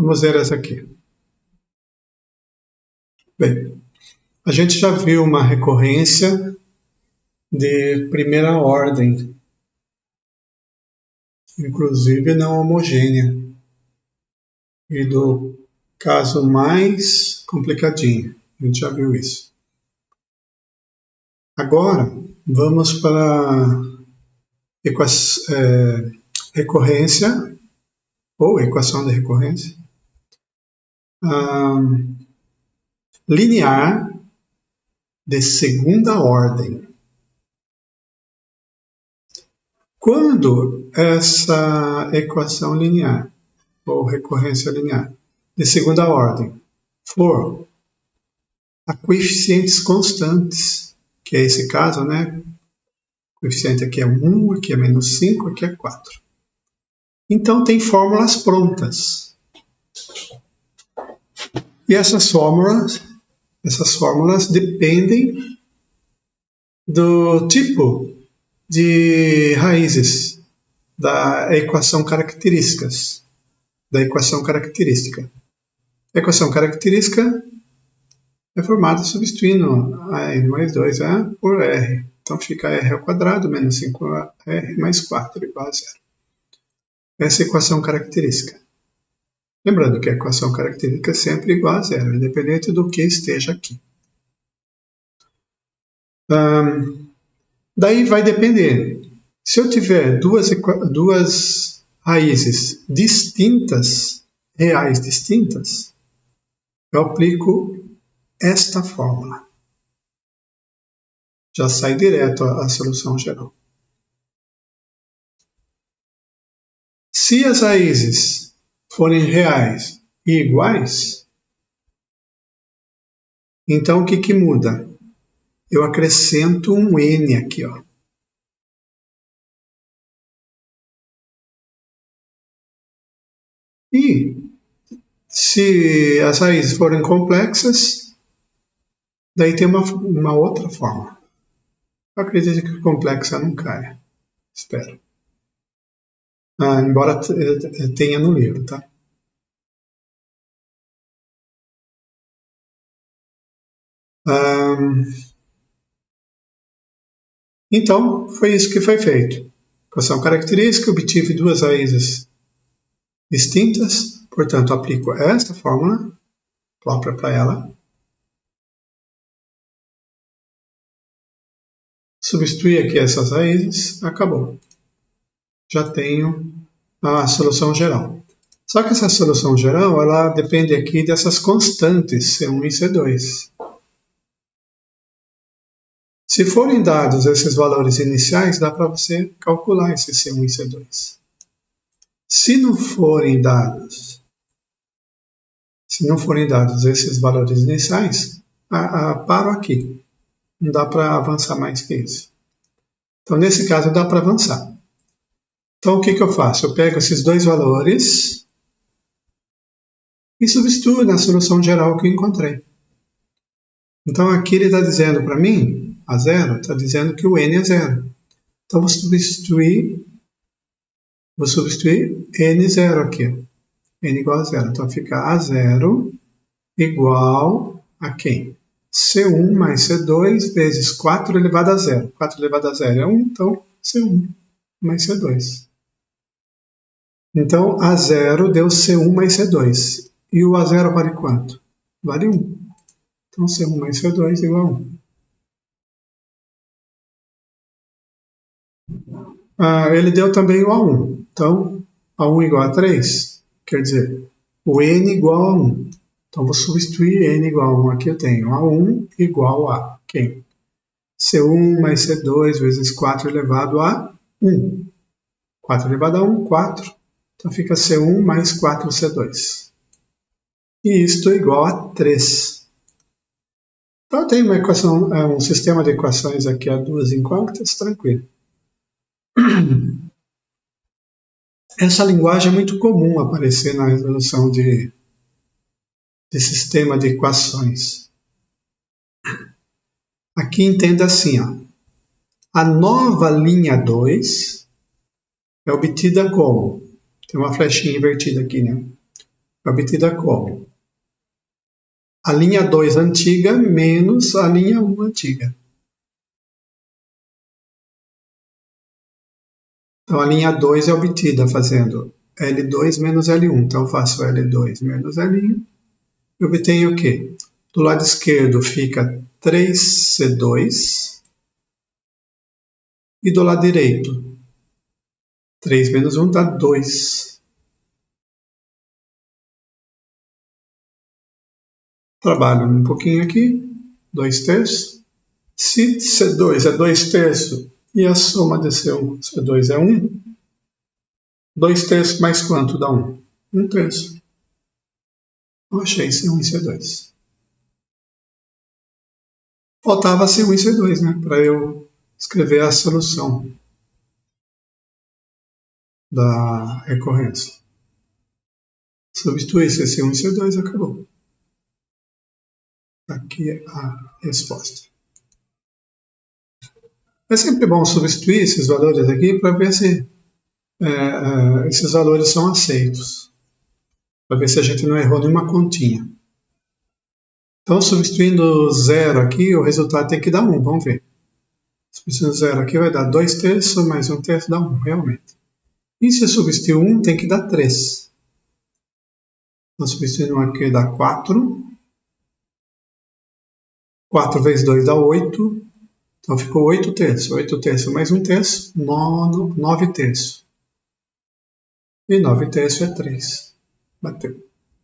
Vamos ver essa aqui. Bem, a gente já viu uma recorrência de primeira ordem, inclusive não homogênea, e do caso mais complicadinho. A gente já viu isso. Agora, vamos para recorrência, ou equação de recorrência, linear de segunda ordem. Quando essa equação linear, ou recorrência linear, de segunda ordem, for a coeficientes constantes, que é esse caso, né? O coeficiente aqui é 1, aqui é menos 5, aqui é 4. Então, tem fórmulas prontas. E essas fórmulas dependem do tipo de raízes da equação característica. A equação característica é formada substituindo a n mais 2a por r. Então fica r ao quadrado menos 5r mais 4 igual a 0. Essa é a equação característica. Lembrando que a equação característica é sempre igual a 0, independente do que esteja aqui. Daí vai depender. Se eu tiver duas raízes distintas, reais distintas, eu aplico esta fórmula. Já sai direto a solução geral. Se as raízes forem reais e iguais, então o que muda? Eu acrescento um n aqui, ó. E se as raízes forem complexas, daí tem uma outra forma. Eu acredito que complexa não caia. Espero. Embora tenha no livro, tá? Então, foi isso que foi feito. Equação característica, obtive duas raízes distintas, portanto, aplico esta fórmula própria para ela. Substitui aqui essas raízes, acabou. Já tenho a solução geral. Só que essa solução geral, ela depende aqui dessas constantes, C1 e C2. Se forem dados esses valores iniciais, dá para você calcular esse C1 e C2. Se não forem dados esses valores iniciais, paro aqui. Não dá para avançar mais que isso. Então, nesse caso, dá para avançar. Então, o que eu faço? Eu pego esses dois valores e substituo na solução geral que eu encontrei. Então, aqui ele está dizendo para mim, a 0, está dizendo que o n é 0. Então, vou substituir n0 aqui. N igual a 0. Então, fica A0 igual a quem? C1 mais C2 vezes 4 elevado a 0. 4 elevado a 0 é 1, então C1 mais C2. Então, A0 deu C1 mais C2. E o A0 vale quanto? Vale 1. Então, C1 mais C2 igual a 1. Ele deu também o A1. Então, A1 igual a 3, quer dizer, o N igual a 1. Então, vou substituir N igual a 1. Aqui eu tenho A1 igual a quem? C1 mais C2 vezes 4 elevado a 1. 4 elevado a 1, 4. Então, fica C1 mais 4C2. E isto é igual a 3. Então, tem uma equação, um sistema de equações aqui a duas incógnitas, tranquilo. Essa linguagem é muito comum aparecer na resolução de sistema de equações. Aqui entenda assim, ó. A nova linha 2 é obtida como? Tem uma flechinha invertida aqui, né? obtida como? A linha 2 antiga menos a linha 1 antiga. Então, a linha 2 é obtida fazendo L2 menos L1. Então, eu faço L2 menos L1 e obtenho o quê? Do lado esquerdo fica 3C2 e do lado direito 3 menos 1 dá 2. Trabalho um pouquinho aqui, 2/3. Se C2 é 2/3 e a soma de C2 é 1, 2/3 mais quanto dá 1? 1/3. Eu achei C1 e C2. Faltava C1 e C2, né? Para eu escrever a solução da recorrência. Substituir C1 e C2 acabou. Aqui é a resposta. É sempre bom substituir esses valores aqui para ver se esses valores são aceitos. Para ver se a gente não errou nenhuma continha. Então, substituindo 0 aqui, o resultado tem que dar 1. Vamos ver. Substituindo 0 aqui vai dar 2/3 mais 1/3 dá 1, realmente. E se substituir 1, tem que dar 3. Então, substituindo 1 aqui dá 4. 4 vezes 2 dá 8. Então, ficou 8/3. 8/3 mais 1/3, 9/3. E 9/3 é 3. Bateu.